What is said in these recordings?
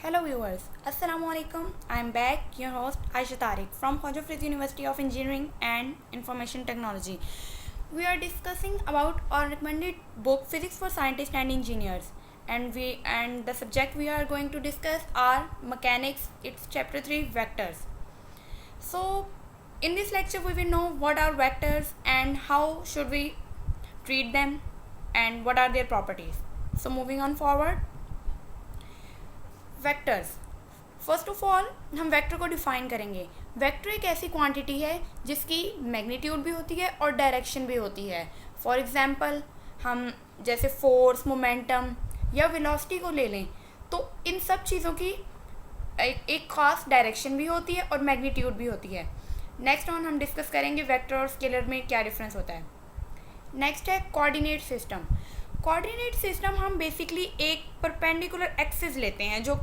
Hello viewers, Assalamu alaikum. I am back, your host Aisha Tariq from Khawaja Fariz University of Engineering and Information Technology. We are discussing about our recommended book Physics for Scientists and Engineers, and the subject we are going to discuss are mechanics. It's chapter 3 vectors. So in this lecture we will know what are vectors and how should we treat them and what are their properties. So moving on forward, vectors. First of all हम vector को define करेंगे। Vector एक ऐसी quantity है जिसकी magnitude भी होती है और डायरेक्शन भी होती है। फॉर एग्जांपल हम जैसे फोर्स, मोमेंटम या वेलोसिटी को ले लें तो इन सब चीज़ों की एक ख़ास डायरेक्शन भी होती है और मैग्नीट्यूड भी होती है। नेक्स्ट ऑन हम डिस्कस करेंगे वेक्टर और स्केलर में क्या डिफरेंस होता है। नेक्स्ट है कोऑर्डिनेट सिस्टम। कोऑर्डिनेट सिस्टम हम बेसिकली एक परपेंडिकुलर एक्सिस लेते हैं जो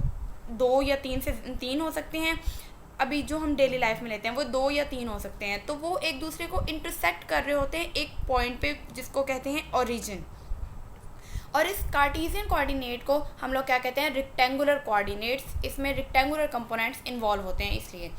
2 या 3 हो सकते हैं। अभी जो हम डेली लाइफ में लेते हैं वो 2 या 3 हो सकते हैं, तो वो एक दूसरे को इंटरसेक्ट कर रहे होते हैं एक पॉइंट पे जिसको कहते हैं ओरिजिन। और इस कार्टेशियन कोऑर्डिनेट को हम लोग क्या कहते हैं, रेक्टेंगुलर कोऑर्डिनेट्स। इसमें रेक्टेंगुलर कंपोनेंट्स इन्वॉल्व होते हैं इसलिए।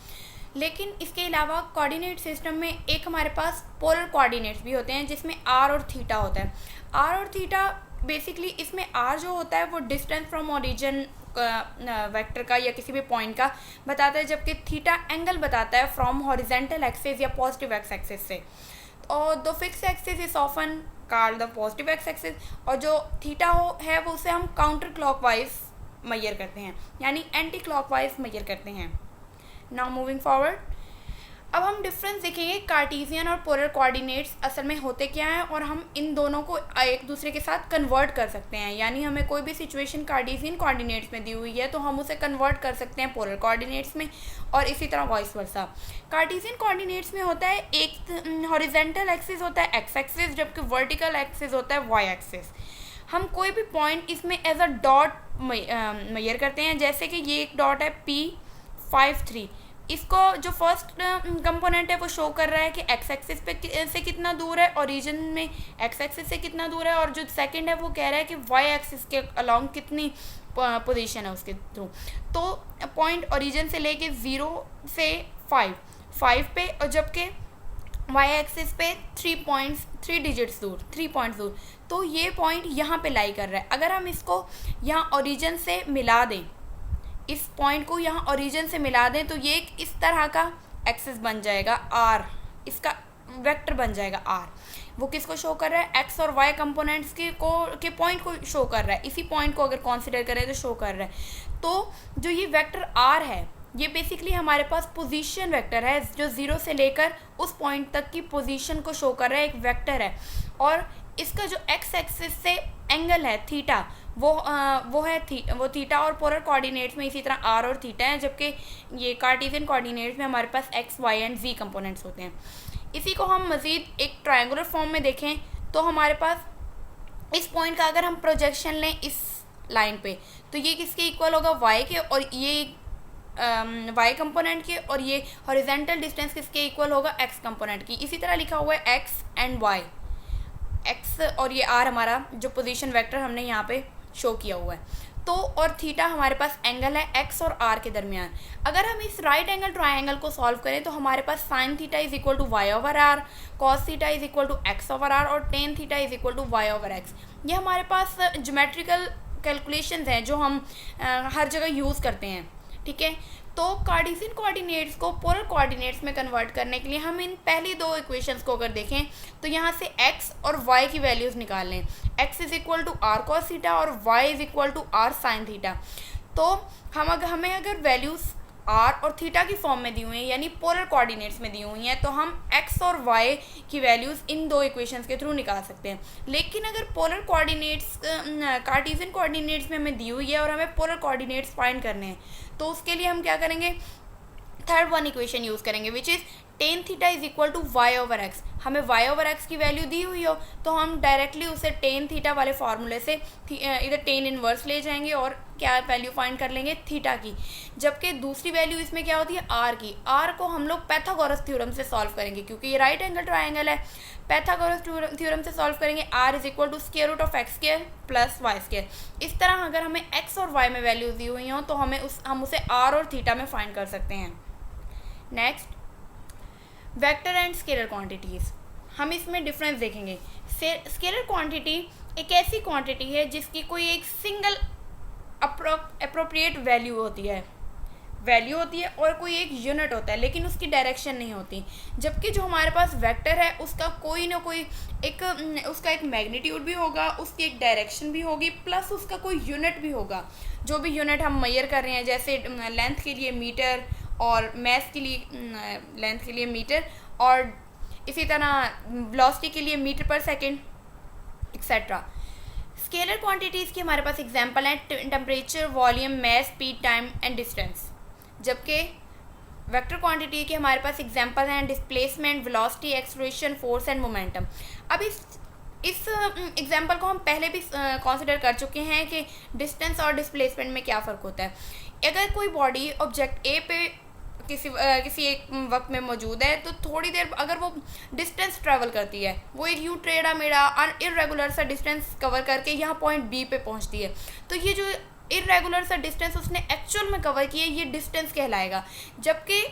लेकिन इसके अलावा कोऑर्डिनेट सिस्टम में एक हमारे पास पोलर कोऑर्डिनेट्स भी होते हैं जिसमें आर और थीटा होता है। आर और थीटा बेसिकली इसमें आर जो होता है वो डिस्टेंस फ्रॉम ओरिजिन वेक्टर का या किसी भी पॉइंट का बताता है, जबकि थीटा एंगल बताता है फ्रॉम हॉरिजेंटल एक्सिस या पॉजिटिव एक्स एक्सिस से। और the fix axis is often called the positive x axis, और जो थीटा है वो उसे हम काउंटर क्लॉकवाइज मेजर करते हैं, यानी एंटी क्लॉकवाइज मेजर करते हैं। नाउ मूविंग फॉरवर्ड, अब हम डिफरेंस देखेंगे कार्टेशियन और पोलर कोऑर्डिनेट्स असल में होते क्या हैं और हम इन दोनों को एक दूसरे के साथ कन्वर्ट कर सकते हैं। यानी हमें कोई भी सिचुएशन कार्टेशियन कोऑर्डिनेट्स में दी हुई है तो हम उसे कन्वर्ट कर सकते हैं पोलर कोऑर्डिनेट्स में, और इसी तरह वाइस वर्सा। कार्टेशियन कोऑर्डिनेट्स में होता है एक हॉरिजेंटल एक्सिस होता है एक्स एक्सिस, जबकि वर्टिकल एक्सिस होता है वाई एक्सिस। हम कोई भी पॉइंट इसमें एज अ डॉट मेजर करते हैं, जैसे कि ये एक डॉट है P53। इसको जो फर्स्ट कंपोनेंट है वो शो कर रहा है कि एक्स एक्सिस पे से कितना दूर है, ओरिजिन में एक्स एक्सिस से कितना दूर है, और जो सेकंड है वो कह रहा है कि वाई एक्सिस के अलोंग कितनी पोजीशन है उसके थ्रू। तो पॉइंट ओरिजिन से लेके 0 से 5 पे, और जबकि वाई एक्सिस पे 3 डिजिट्स दूर, 3 पॉइंट्स दूर, तो ये पॉइंट यहाँ पे लाई कर रहा है। अगर हम इसको यहाँ ओरिजिन से मिला दें, इस पॉइंट को यहाँ ओरिजिन से मिला दें, तो ये एक इस तरह का एक्सिस बन जाएगा आर, इसका वेक्टर बन जाएगा आर। वो किसको शो कर रहा है, एक्स और वाई कंपोनेंट्स के पॉइंट को शो कर रहा है। इसी पॉइंट को अगर कंसीडर करें तो शो कर रहा है। तो जो ये वेक्टर आर है ये बेसिकली हमारे पास पोजीशन वेक्टर है, जो 0 से लेकर उस पॉइंट तक की पोजीशन को शो कर रहा है, एक वेक्टर है। और इसका जो एक्स एक्सिस से एंगल है थीटा, वो थीटा, और पोलर कोऑर्डिनेट्स में इसी तरह आर और थीटा है, जबकि ये कार्टेशियन कोऑर्डिनेट्स में हमारे पास x, y and z components होते हैं। इसी को हम मज़ीद एक ट्रायंगुलर फॉर्म में देखें तो हमारे पास इस पॉइंट का अगर हम प्रोजेक्शन लें इस लाइन पे, तो ये किसके इक्वल होगा, वाई के, और ये वाई कंपोनेंट के, और ये हॉरिजेंटल डिस्टेंस किसके इक्वल होगा, एक्स कंपोनेंट की। इसी तरह लिखा हुआ है एक्स एंड वाई, एक्स और ये आर हमारा जो पोजीशन वेक्टर हमने यहाँ पे शो किया हुआ है। तो और थीटा हमारे पास एंगल है एक्स और आर के दरमियान। अगर हम इस राइट एंगल ट्रायंगल को सॉल्व करें तो हमारे पास sine theta is equal to Y over r, cos theta is equal to x over r, और tan theta is equal to Y over x. ये हमारे पास ज्योमेट्रिकल कैलकुलेशंस हैं जो हम हर जगह यूज़ करते हैं, ठीक है। तो कार्टेशियन कोऑर्डिनेट्स को पोलर कोऑर्डिनेट्स में कन्वर्ट करने के लिए हम इन पहली 2 इक्वेशंस को अगर देखें तो यहाँ से x और y की वैल्यूज़ निकाल लें। x is equal to R cos theta और y is equal to R sine theta. तो हमें अगर वैल्यूज़ r और थीटा की फॉर्म में दी हुई हैं, यानी पोलर कोऑर्डिनेट्स में दी हुई हैं, तो हम x और y की वैल्यूज़ इन 2 इक्वेशंस के थ्रू निकाल सकते हैं। लेकिन अगर पोलर कोऑर्डिनेट्स कार्टेशियन कोऑर्डिनेट्स में हमें दी हुई है और हमें पोलर कोऑर्डिनेट्स फाइंड करने हैं, तो उसके लिए हम क्या करेंगे, थर्ड वन इक्वेशन यूज़ करेंगे, which is tan theta is equal to Y over X. हमें वाई ओवर एक्स की वैल्यू दी हुई हो तो हम डायरेक्टली उसे टेन थीटा वाले फार्मूले से इधर टेन इनवर्स ले जाएंगे और क्या वैल्यू फाइंड कर लेंगे, थीटा की। जबकि दूसरी वैल्यू इसमें क्या होती है, आर की। आर को हम लोग पैथागोरस थ्योरम से सॉल्व करेंगे, क्योंकि ये राइट एंगल ट्राइंगल है। पैथागोरस थ्योरम से सॉल्व करेंगे, R is equal to square root of X square plus Y square. इस तरह अगर हमें एक्स और वाई में वैल्यूज दी हुई हों तो हम उसे आर और थीटा में फाइंड कर सकते हैं। Next, vector and scalar quantities. हम इसमें डिफरेंस देखेंगे। स्केलर क्वांटिटी एक ऐसी क्वांटिटी है जिसकी कोई एक सिंगल अप्रोप्रिएट वैल्यू होती है और कोई एक यूनिट होता है, लेकिन उसकी डायरेक्शन नहीं होती। जबकि जो हमारे पास वेक्टर है उसका कोई ना कोई उसका एक मैग्नीट्यूड भी होगा, उसकी एक डायरेक्शन भी होगी, प्लस उसका कोई यूनिट भी होगा। जो भी यूनिट हम मेजर कर रहे हैं, जैसे लेंथ के लिए मीटर और मैथ के लिए लेंथ के लिए मीटर, और इसी तरह वेलोसिटी के लिए मीटर पर सेकेंड एक्सेट्रा। स्केलर क्वांटिटीज़ की हमारे पास एग्जांपल हैं temperature, volume, mass, speed, time and distance. जबकि वेक्टर क्वांटिटी के हमारे पास एग्जांपल हैं displacement, velocity, acceleration, force and momentum. अब इस एग्जांपल को हम पहले भी कंसीडर कर चुके हैं कि डिस्टेंस और डिस्प्लेसमेंट में क्या फ़र्क होता है। अगर कोई बॉडी ऑब्जेक्ट ए पे किसी एक वक्त में मौजूद है, तो थोड़ी देर अगर वो डिस्टेंस ट्रैवल करती है, वो एक यू टेढ़ा मेढ़ा इरेगुलर सा डिस्टेंस कवर करके यहाँ पॉइंट बी पे पहुँचती है, तो ये जो इरेगुलर सा डिस्टेंस उसने एक्चुअल में कवर किया, ये डिस्टेंस कहलाएगा। जबकि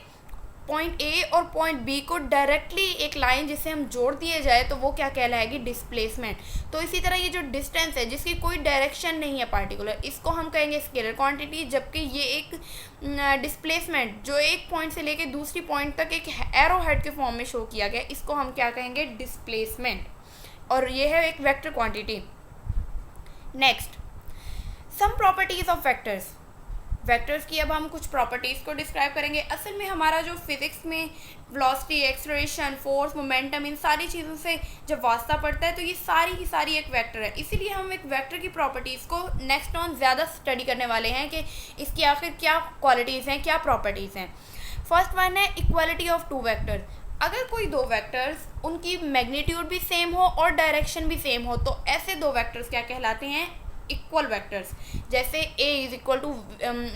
पॉइंट ए और पॉइंट बी को डायरेक्टली एक लाइन जिसे हम जोड़ दिए जाए तो वो क्या कहलाएगी, डिस्प्लेसमेंट। तो इसी तरह ये जो डिस्टेंस है जिसकी कोई डायरेक्शन नहीं है पार्टिकुलर, इसको हम कहेंगे स्केलर क्वांटिटी। जबकि ये एक डिस्प्लेसमेंट जो एक पॉइंट से लेके दूसरी पॉइंट तक एक एरो हेड के फॉर्म में शो किया गया, इसको हम क्या कहेंगे, डिस्प्लेसमेंट। और ये है एक vector quantity. Next, some properties of vectors. Vectors की अब हम कुछ प्रॉपर्टीज़ को डिस्क्राइब करेंगे। असल में हमारा जो फिजिक्स में वेलोसिटी, एक्सेलरेशन, फोर्स, मोमेंटम, इन सारी चीज़ों से जब वास्ता पड़ता है तो ये सारी की सारी एक वेक्टर है। इसीलिए हम एक वेक्टर की प्रॉपर्टीज़ को नेक्स्ट ऑन ज़्यादा स्टडी करने वाले हैं कि इसकी आखिर क्या क्वालिटीज़ हैं, क्या प्रॉपर्टीज़ हैं। फर्स्ट वन है इक्वालिटी ऑफ टू वेक्टर। अगर कोई दो वेक्टर्स उनकी मैग्नीट्यूड भी सेम हो और डायरेक्शन भी सेम हो तो ऐसे दो वेक्टर्स क्या कहलाते हैं, इक्वल वेक्टर्स। जैसे a is equal to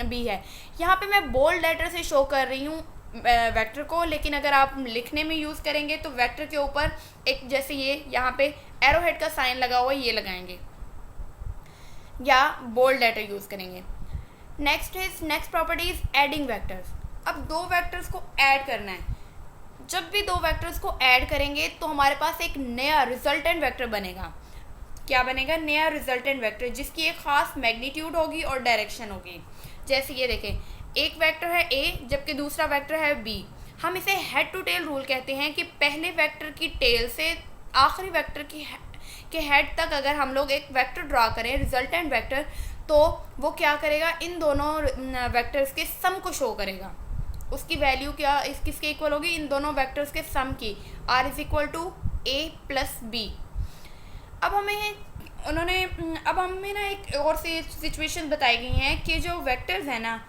b है। यहाँ पे मैं बोल्ड लेटर से शो कर रही हूँ वेक्टर को, लेकिन अगर आप लिखने में यूज़ करेंगे तो वेक्टर के ऊपर एक जैसे ये यहाँ पे एरो हेड का साइन लगा हुआ है, ये लगाएंगे या बोल्ड लेटर यूज़ करेंगे। Next property is adding vectors. अब दो वेक्टर्स को ऐड करना है। जब भी दो वेक्टर्स को ऐड करेंगे तो हमारे पास एक नया रिजल्टेंट वेक्टर बनेगा। क्या बनेगा, नया रिजल्टेंट वेक्टर, जिसकी एक खास मैग्नीट्यूड होगी और डायरेक्शन होगी। जैसे ये देखें, एक वेक्टर है a जबकि दूसरा वेक्टर है b। हम इसे हेड टू टेल रूल कहते हैं कि पहले वेक्टर की टेल से आखिरी वेक्टर के हेड तक अगर हम लोग एक वेक्टर ड्रा करें, रिजल्टेंट वेक्टर, तो वो क्या करेगा, इन दोनों वेक्टर्स के सम को शो करेगा। उसकी वैल्यू क्या किसके इक्वल होगी, इन दोनों वेक्टर्स के सम की। r is equal to a plus B. अब हमें ना एक और से सिचुएशन बताई गई हैं कि जो वेक्टर्स हैं ना,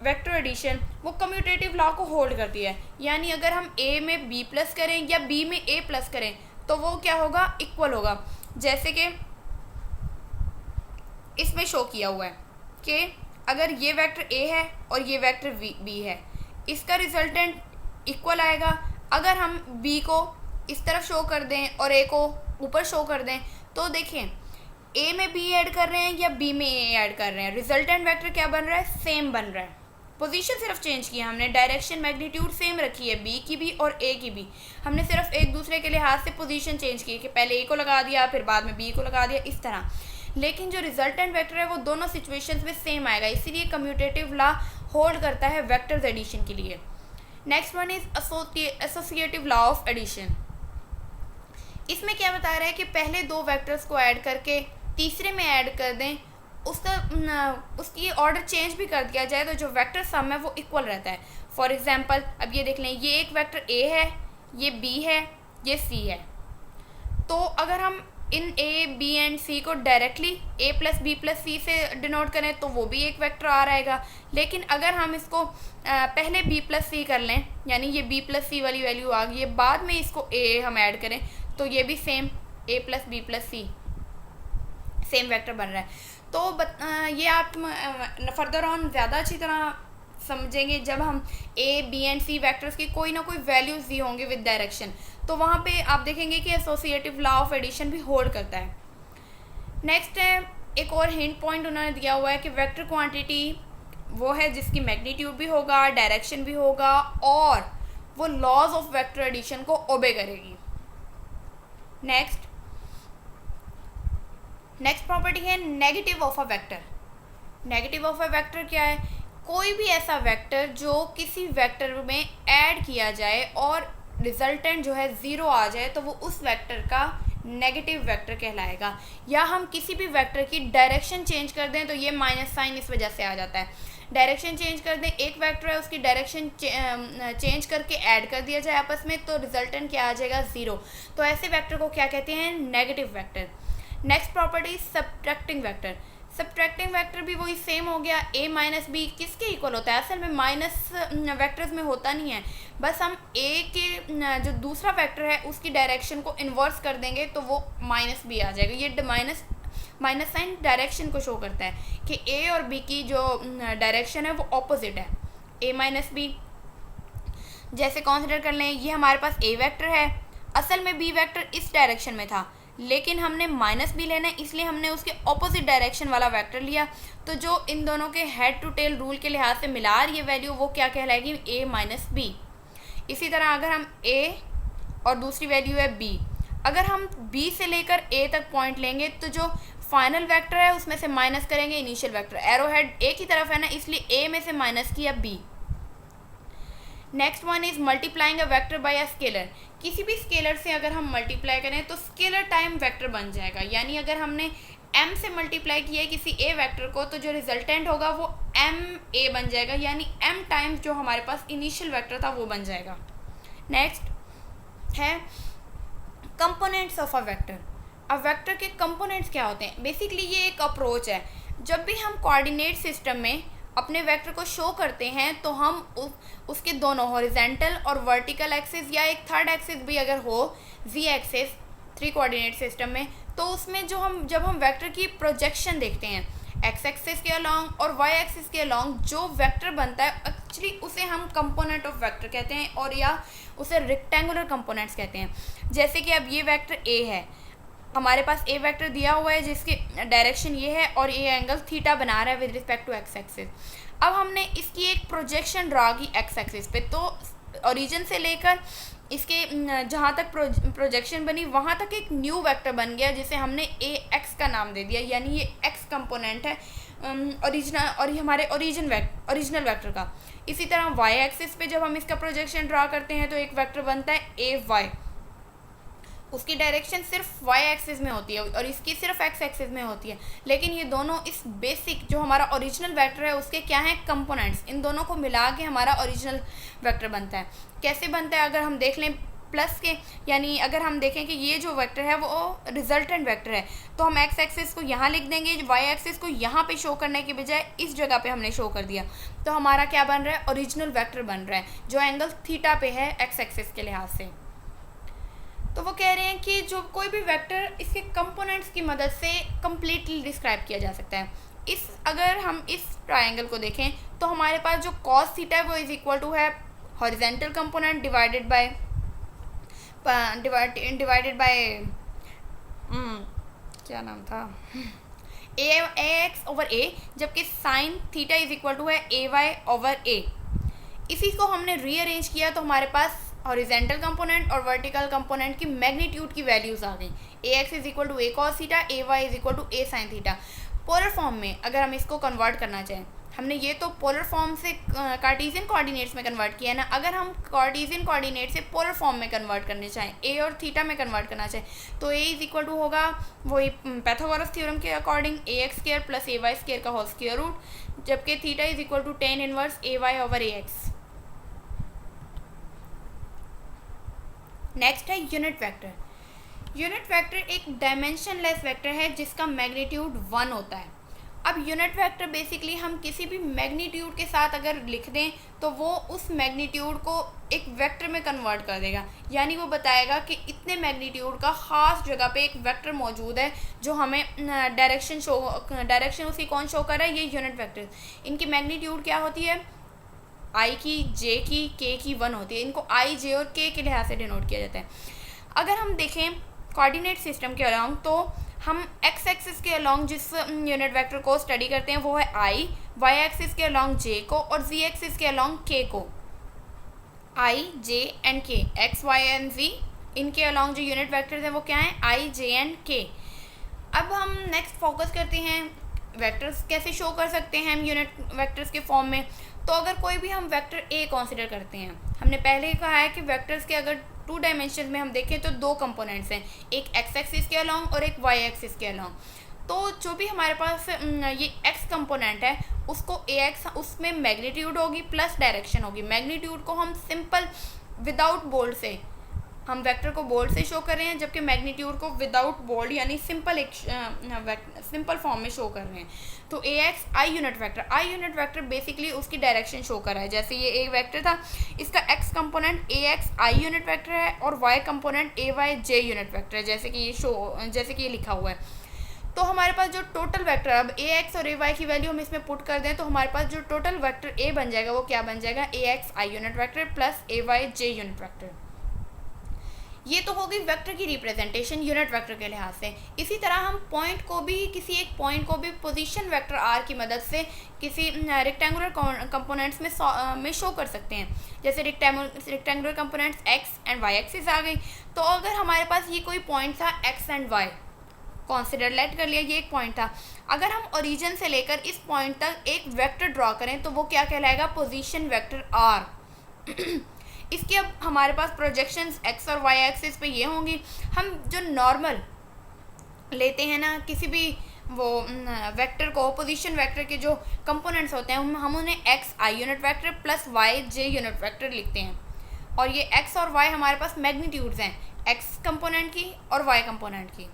वेक्टर एडिशन, वो कम्यूटेटिव लॉ को होल्ड करती है। यानी अगर हम a में b प्लस करें या b में a प्लस करें तो वो क्या होगा, इक्वल होगा। जैसे कि इसमें शो किया हुआ है कि अगर ये वेक्टर a है और ये वेक्टर b है, इसका रिजल्टेंट इक्वल आएगा। अगर हम b को इस तरफ शो कर दें और a को ऊपर शो कर दें तो देखें a में b ऐड कर रहे हैं या b में a ऐड कर रहे हैं, रिजल्टेंट वेक्टर क्या बन रहा है, सेम बन रहा है। पोजीशन सिर्फ चेंज किया हमने, डायरेक्शन मैग्नीट्यूड सेम रखी है b की भी और a की भी। हमने सिर्फ एक दूसरे के लिहाज से पोजीशन चेंज की कि पहले a को लगा दिया फिर बाद में b को लगा दिया, इस तरह। लेकिन जो रिजल्टेंट वेक्टर है वो दोनों सिचुएशंस में सेम आएगा, इसीलिए कम्यूटेटिव लॉ होल्ड करता है वेक्टर्स एडिशन के लिए। Next one is associative law of addition. इसमें क्या बता रहा है कि पहले दो वेक्टर्स को ऐड करके तीसरे में ऐड कर दें, उसकी ऑर्डर चेंज भी कर दिया जाए तो जो वेक्टर सम है वो इक्वल रहता है। फॉर एग्जांपल अब ये देख लें, ये एक वेक्टर a है, ये b है, ये c है। तो अगर हम इन a, b एंड c को directly a plus B plus c से डिनोट करें तो वो भी एक वेक्टर आ रहेगा। लेकिन अगर हम इसको पहले b प्लस सी कर लें, यानी ये b प्लस सी वाली वैल्यू आ गई है, बाद में इसको a हम ऐड करें तो ये भी same a plus B plus C same vector बन रहा है। तो ये आप फर्दर ऑन ज़्यादा अच्छी तरह समझेंगे जब हम A B and C vectors की कोई ना कोई वैल्यूज़ दी होंगे विद डायरेक्शन, तो वहाँ पे आप देखेंगे कि एसोसिएटिव लॉ ऑफ एडिशन भी होल्ड करता है। नेक्स्ट है एक और हिंट पॉइंट उन्होंने दिया हुआ है कि वेक्टर क्वांटिटी वो है जिसकी मैग्नीट्यूड भी होगा, डायरेक्शन भी होगा और वो लॉज ऑफ वेक्टर एडिशन को ओबे करेगी। नेक्स्ट प्रॉपर्टी है negative of a vector. Negative of a vector क्या है? कोई भी ऐसा वेक्टर जो किसी वेक्टर में ऐड किया जाए और रिजल्टेंट जो है ज़ीरो आ जाए तो वो उस वेक्टर का नेगेटिव वेक्टर कहलाएगा। या हम किसी भी वेक्टर की डायरेक्शन चेंज कर दें तो ये माइनस साइन इस वजह से आ जाता है। डायरेक्शन चेंज कर दें, एक वेक्टर है उसकी डायरेक्शन चेंज करके ऐड कर दिया जाए आपस में तो रिजल्टेंट क्या आ जाएगा? ज़ीरो। तो ऐसे वेक्टर को क्या कहते हैं? Negative vector. Next property subtracting vector. Subtracting vector भी वही सेम हो गया, a माइनस बी किसके इक्वल होता है? असल में माइनस वेक्टर्स में होता नहीं है, बस हम a के जो दूसरा वेक्टर है उसकी डायरेक्शन को इन्वर्स कर देंगे तो वो माइनस बी आ जाएगा। ये माइनस साइन डायरेक्शन को शो करता है कि a और b की जो डायरेक्शन है वो ऑपोजिट है, a माइनस बी। जैसे कंसिडर कर लें ये हमारे पास a वेक्टर है, असल में b वेक्टर इस डायरेक्शन में था लेकिन हमने माइनस बी लेना है इसलिए हमने उसके ऑपोजिट डायरेक्शन वाला वेक्टर लिया। तो जो इन दोनों के हेड टू टेल रूल के लिहाज से मिला रही है वैल्यू वो क्या कहलाएगी? a minus B. इसी तरह अगर हम a और दूसरी वैल्यू है b, अगर हम b से लेकर a तक पॉइंट लेंगे तो जो फाइनल वेक्टर है उसमें से माइनस करेंगे initial vector. Arrow head a की तरफ है ना इसलिए a में से माइनस किया b। Next one is multiplying a vector by a scalar. किसी भी स्केलर से अगर हम मल्टीप्लाई करें तो स्केलर टाइम वेक्टर बन जाएगा, यानी अगर हमने m से मल्टीप्लाई किया है किसी a वेक्टर को तो जो रिजल्टेंट होगा वो ma बन जाएगा, यानी m टाइम्स जो हमारे पास इनिशियल वेक्टर था वो बन जाएगा। नेक्स्ट है कंपोनेंट्स ऑफ अ वेक्टर। अब वेक्टर के कंपोनेंट्स क्या होते हैं? बेसिकली ये एक अप्रोच है, जब भी हम कोऑर्डिनेट सिस्टम में अपने वेक्टर को शो करते हैं तो हम उसके दोनों हॉरिजेंटल और वर्टिकल एक्सिस या एक थर्ड एक्सिस भी अगर हो z axis three coordinate system में तो उसमें जब हम वेक्टर की प्रोजेक्शन देखते हैं x एक्सिस के अलॉन्ग और y एक्सिस के अलॉन्ग जो वेक्टर बनता है एक्चुअली उसे हम कंपोनेंट ऑफ वेक्टर कहते हैं और या उसे रेक्टेंगुलर कंपोनेंट्स कहते हैं। जैसे कि अब ये वेक्टर a है, हमारे पास a वेक्टर दिया हुआ है जिसकी डायरेक्शन ये है और ये एंगल थीटा बना रहा है with respect to x axis. अब हमने इसकी एक प्रोजेक्शन ड्रा की x एक्सिस पे, तो ओरिजिन से लेकर इसके जहाँ तक प्रोजेक्शन बनी वहाँ तक एक न्यू वेक्टर बन गया जिसे हमने ax का नाम दे दिया, यानी ये x कंपोनेंट है ओरिजिनल और हमारे ओरिजिनल वेक्टर का। इसी तरह y एक्सिस पे जब हम इसका प्रोजेक्शन ड्रा करते हैं तो एक वेक्टर बनता है ay, उसकी डायरेक्शन सिर्फ y एक्सिस में होती है और इसकी सिर्फ x एक्सिस में होती है, लेकिन ये दोनों इस बेसिक जो हमारा ओरिजिनल वेक्टर है उसके क्या हैं? कंपोनेंट्स। इन दोनों को मिला के हमारा ओरिजिनल वेक्टर बनता है। कैसे बनता है? अगर हम देख लें प्लस के, यानी अगर हम देखें कि ये जो वेक्टर है वो रिजल्टेंट वेक्टर है तो हम x एक्सिस को यहाँ लिख देंगे, y एक्सिस को यहाँ पे शो करने के बजाय इस जगह पे हमने शो कर दिया तो हमारा क्या बन रहा है? ओरिजिनल वेक्टर बन रहा है जो एंगल थीटा पे है x एक्सिस के लिहाज से। तो वो कह रहे हैं कि जो कोई भी वेक्टर इसके कंपोनेंट्स की मदद से कम्प्लीटली डिस्क्राइब किया जा सकता है। अगर हम इस ट्रायंगल को देखें तो हमारे पास जो कॉस थीटा है वो इज इक्वल टू है हॉरिजेंटल कंपोनेंट डिवाइडेड बाय क्या नाम था ax ओवर a, जबकि sine theta is equal to है ay ओवर a। इसी को हमने रीअरेंज किया तो हमारे पास हॉरिजेंटल कंपोनेंट और वर्टिकल कंपोनेंट की मैग्नीट्यूड की वैल्यूज आ गई। ax is equal to a cos theta, ay is equal to a sin theta. Polar form में अगर हम इसको कन्वर्ट करना चाहें, हमने ये तो पोलर फॉर्म से कार्टेशियन कोऑर्डिनेट्स में कन्वर्ट किया है ना, अगर हम कार्टेशियन कोऑर्डिनेट से पोलर फॉर्म में कन्वर्ट करने चाहें, a और थीटा में कन्वर्ट करना चाहें तो a इज इक्वल टू होगा वही पैथागोरस थ्योरम के according ax square plus ay square का होल स्क्वायर रूट, जबकि theta is equal to tan inverse ay over ax। Next है यूनिट वेक्टर। यूनिट वेक्टर एक डायमेंशनलेस वेक्टर है जिसका magnitude 1 होता है अब यूनिट वेक्टर बेसिकली हम किसी भी मैग्नीट्यूड के साथ अगर लिख दें तो वो उस मैग्नीट्यूड को एक वेक्टर में कन्वर्ट कर देगा, यानी वो बताएगा कि इतने मैग्नीट्यूड का ख़ास जगह पे एक वेक्टर मौजूद है जो हमें डायरेक्शन उसकी कौन शो कर रहा है, ये यूनिट वेक्टर। इनकी मैग्नीट्यूड क्या होती है, आई की, जे की, के की 1 होती है। इनको आई, जे और के लिहाज से डिनोट किया जाता है। अगर हम देखें कोऑर्डिनेट सिस्टम के अलॉन्ग तो हम एक्स एक्सिस के अलॉन्ग जिस यूनिट वेक्टर को स्टडी करते हैं वो है आई, वाई एक्सिस के अलॉन्ग जे को और जी एक्सिस के अलॉन्ग के को। आई, जे एंड के, एक्स, वाई एंड जी, इनके अलॉन्ग जो यूनिट वेक्टर्स हैं वो क्या हैं, आई, जे एंड के। अब हम नेक्स्ट फोकस करते हैं वेक्टर्स कैसे शो कर सकते हैं हम यूनिट वेक्टर्स के फॉर्म में। तो अगर कोई भी हम वेक्टर ए कंसिडर करते हैं, हमने पहले ही कहा है कि वेक्टर्स के अगर 2 डायमेंशन में हम देखें तो 2 कंपोनेंट्स हैं, एक एक्स एक्सिस के अलॉन्ग और एक वाई एक्सिस के अलॉन्ग। तो जो भी हमारे पास ये एक्स कंपोनेंट है उसको ए एक्स, उसमें मैग्नीट्यूड होगी प्लस डायरेक्शन होगी। मैग्नीट्यूड को हम सिंपल विदाउट बोल्ड से, हम वेक्टर को बोल्ड से शो कर रहे हैं, जबकि मैग्नीट्यूड को विदाउट बोल्ड यानी सिंपल फॉर्म में शो कर रहे हैं। तो a x I unit vector basically उसकी डायरेक्शन शो कर रहा है। जैसे ये एक वेक्टर था, इसका x component a x I unit vector है और वाई कंपोनेंट ए वाई जे यूनिट वेक्टर है, जैसे कि ये लिखा हुआ है। तो हमारे पास जो टोटल वेक्टर, अब ए एक्स और ए वाई की वैल्यू हम इसमें पुट कर दें तो हमारे पास जो टोटल वेक्टर ए बन जाएगा वो क्या बन जाएगा, a x I unit vector plus a y J unit vector. ये तो होगी वेक्टर की रिप्रेजेंटेशन यूनिट वेक्टर के लिहाज से। इसी तरह हम पॉइंट को भी, किसी एक पॉइंट को भी पोजीशन वेक्टर आर की मदद से किसी रेक्टेंगुलर कंपोनेंट्स में शो कर सकते हैं। जैसे rectangular components x and y axis आ गई। तो अगर हमारे पास ये कोई पॉइंट था x and y, consider let कर लिया ये एक पॉइंट था, अगर हम ओरिजिन से लेकर इस पॉइंट तक एक वेक्टर ड्रॉ करें तो वो क्या कहलाएगा, पोजीशन वेक्टर आर। इसके अब हमारे पास प्रोजेक्शंस एक्स और वाई एक्सिस पे ये होंगी। हम जो नॉर्मल लेते हैं ना किसी भी वो वेक्टर को, पोजीशन वेक्टर के जो कंपोनेंट्स होते हैं हम उन्हें एक्स आई यूनिट वेक्टर प्लस वाई जे यूनिट वेक्टर लिखते हैं। और ये एक्स और वाई हमारे पास मैग्नीट्यूड्स हैं, एक्स कंपोनेंट की और वाई कंपोनेंट की।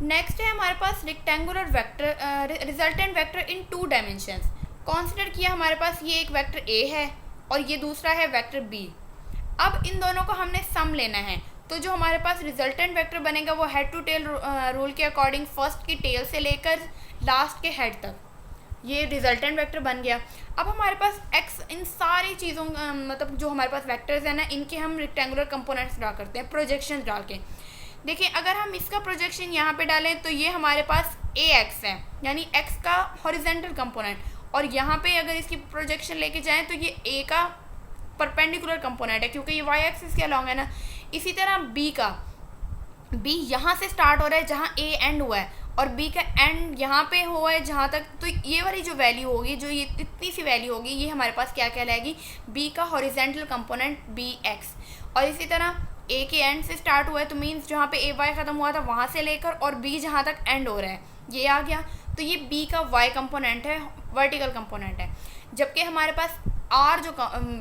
नेक्स्ट है हमारे पास rectangular vector, resultant vector in 2 dimensions. Consider किया हमारे पास ये एक वेक्टर ए है और ये दूसरा है वेक्टर बी। अब इन दोनों को हमने सम लेना है, तो जो हमारे पास रिजल्टेंट वेक्टर बनेगा वो हेड टू टेल रूल के अकॉर्डिंग फर्स्ट की टेल से लेकर लास्ट के हेड तक ये रिजल्टेंट वेक्टर बन गया। अब हमारे पास एक्स, इन सारी चीज़ों मतलब जो हमारे पास वेक्टर्स हैं ना, इनके हम रेक्टेंगुलर कंपोनेंट्स ड्रा करते हैं प्रोजेक्शन डाल के। देखिए अगर हम इसका प्रोजेक्शन यहाँ पे डालें तो ये हमारे पास ए एक्स है, यानी एक्स का हॉरिजेंटल कंपोनेंट, और यहाँ पे अगर इसकी प्रोजेक्शन लेके जाएं तो ये ए का परपेंडिकुलर कंपोनेंट है क्योंकि ये वाई एक्सिस के अलॉन्ग है ना। इसी तरह बी का, बी यहाँ से स्टार्ट हो रहा है जहाँ ए एंड हुआ है और बी का एंड यहाँ पे हुआ है जहाँ तक, तो ये वाली जो वैल्यू होगी, जो ये इतनी सी वैल्यू होगी, ये हमारे पास क्या कहलाएगी, बी का हॉरिजेंटल कंपोनेंट बी एक्स। और इसी तरह ए के एंड से स्टार्ट हुआ है तो मीन्स जहाँ पे ए वाई ख़त्म हुआ था वहाँ से लेकर और बी जहाँ तक एंड हो रहा है ये आ गया, तो ये बी का वाई कंपोनेंट है, वर्टिकल कंपोनेंट है। जबकि हमारे पास आर जो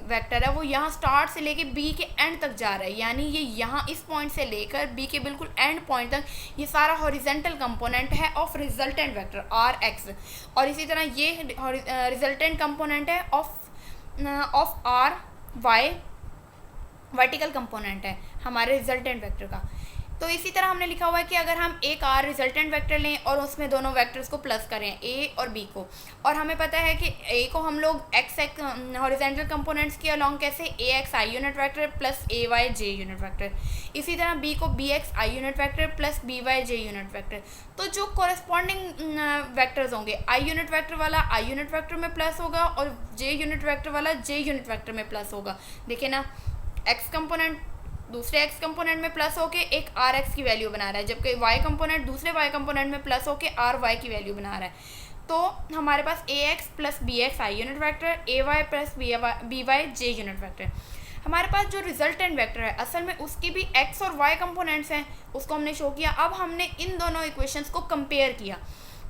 वेक्टर है वो यहाँ स्टार्ट से लेके बी के एंड तक जा रहा है, यानी ये यहाँ इस पॉइंट से लेकर बी के बिल्कुल एंड पॉइंट तक ये सारा हॉरिजेंटल कंपोनेंट है of resultant vector R X. और इसी तरह ये रिजल्टेंट कंपोनेंट है of R Y, vertical component है हमारे रिजल्टेंट वेक्टर का। तो इसी तरह हमने लिखा हुआ है कि अगर हम एक आर रिजल्टेंट वेक्टर लें और उसमें दोनों वेक्टर्स को प्लस करें ए और बी को, और हमें पता है कि ए को हम लोग एक्स हॉरिजेंटल कंपोनेंट्स के अलॉन्ग कैसे a x I unit vector plus a y J unit vector, इसी तरह बी को बी एक्स आई unit vector plus B y जे यूनिट वेक्टर। तो जो कोरेस्पॉन्डिंग वेक्टर्स होंगे, आई यूनिट वेक्टर वाला आई यूनिट वेक्टर में प्लस होगा और जे यूनिट वेक्टर वाला जे यूनिट वेक्टर में प्लस होगा। देखिए ना, एक्स कंपोनेंट दूसरे एक्स कंपोनेंट में प्लस होके एक आर एक्स की वैल्यू बना रहा है, जबकि वाई कंपोनेंट दूसरे वाई कंपोनेंट में प्लस होके आर वाई की वैल्यू बना रहा है। तो हमारे पास a x plus B x I unit vector, a Y plus B y J unit vector. हमारे पास जो रिजल्टेंट वेक्टर है असल में उसकी भी एक्स और वाई कंपोनेंट्स हैं, उसको हमने शो किया। अब हमने इन दोनों इक्वेशंस को कंपेयर किया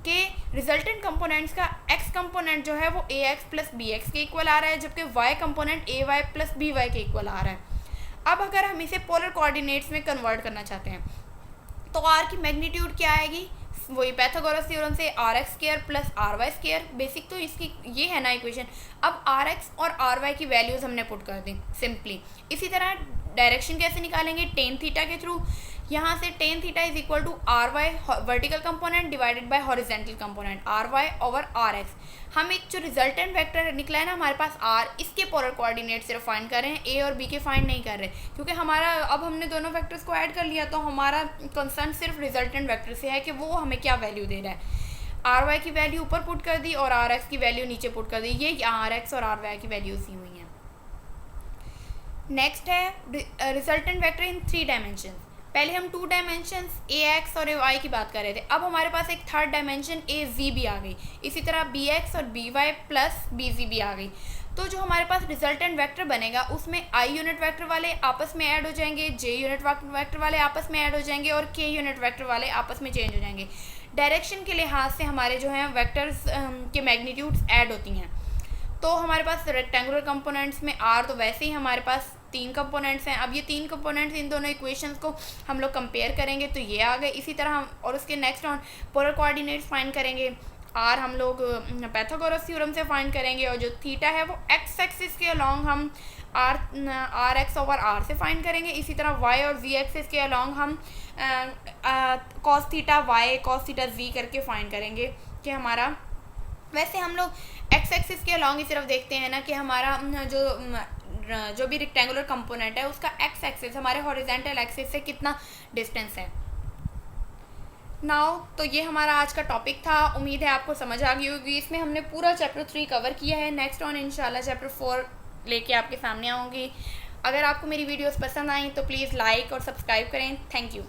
कि रिजल्टेंट कंपोनेंट्स का एक्स कंपोनेंट जो है वो A x plus B X के इक्वल आ रहा है, जबकि वाई कंपोनेंट ए वाई प्लस बी वाई के इक्वल आ रहा है। अब अगर हम इसे पोलर कोऑर्डिनेट्स में कन्वर्ट करना चाहते हैं तो आर की मैग्नीट्यूड क्या आएगी, वही पैथागोरस थ्योरम से R X square plus R Y square, basic तो इसकी ये है ना इक्वेशन। अब आर एक्स और आर वाई की वैल्यूज़ हमने पुट कर दी सिंपली। इसी तरह डायरेक्शन कैसे निकालेंगे, टेन थीटा के थ्रू। यहाँ से tan theta is equal to R Y vertical component divided by horizontal component R Y over R X. हम एक जो रिजल्टेंट वेक्टर निकला है ना हमारे पास आर, इसके पोलर कोऑर्डिनेट सिर्फ फाइंड कर रहे हैं, ए और बी के फाइंड नहीं कर रहे, क्योंकि हमारा अब हमने दोनों वेक्टर्स को ऐड कर लिया तो हमारा कंसर्न सिर्फ रिजल्टेंट वेक्टर से है कि वो हमें क्या वैल्यू दे रहा है। आर वाई की वैल्यू ऊपर पुट कर दी और आर एक्स की वैल्यू नीचे पुट कर दी, ये आर एक्स और आर वाई की वैल्यूज दी हुई हैं। नेक्स्ट है रिजल्टेंट वेक्टर इन 3 डायमेंशन। पहले हम 2 डायमेंशन ए एक्स और ए वाई की बात कर रहे थे, अब हमारे पास एक थर्ड डायमेंशन ए जी भी आ गई। इसी तरह बी एक्स और बी वाई प्लस बी जी भी आ गई। तो जो हमारे पास रिजल्टेंट वेक्टर बनेगा उसमें आई यूनिट वेक्टर वाले आपस में ऐड हो जाएंगे, जे यूनिट वेक्टर वाले आपस में ऐड हो जाएंगे और के यूनिट वेक्टर वाले आपस में चेंज हो जाएंगे। डायरेक्शन के लिहाज से हमारे जो हैं वेक्टर्स के मैग्नीट्यूड्स ऐड होती हैं। तो हमारे पास रेक्टेंगुलर कंपोनेंट्स में आर, तो वैसे ही हमारे पास 3 कंपोनेंट्स हैं। अब ये 3 कंपोनेंट्स इन दोनों इक्वेशंस को हम लोग कंपेयर करेंगे तो ये आ गए। इसी तरह हम और उसके next on polar coordinates find करेंगे। आर हम लोग पैथागोरस थ्योरम से फाइंड करेंगे और जो थीटा है वो एक्स एक्सिस के अलोंग हम आर एक्स ओवर आर से फाइंड करेंगे। इसी तरह वाई और जी एक्सिस के अलोंग हम cos theta y cos theta z करके फाइंड करेंगे कि हमारा, वैसे हम लोग एक्स एक्सिस के अलोंग ही सिर्फ देखते हैं ना कि हमारा जो भी रेक्टेंगुलर कंपोनेंट है उसका एक्स एक्सिस हमारे हॉरिजॉन्टल एक्सिस से कितना डिस्टेंस है। नाउ तो ये हमारा आज का टॉपिक था, उम्मीद है आपको समझ आ गई होगी। इसमें हमने पूरा चैप्टर 3 कवर किया है। नेक्स्ट ऑन इंशाल्लाह चैप्टर 4 लेके आपके सामने आऊँगी। अगर आपको मेरी वीडियोस पसंद आई तो प्लीज़ लाइक और सब्सक्राइब करें। Thank you.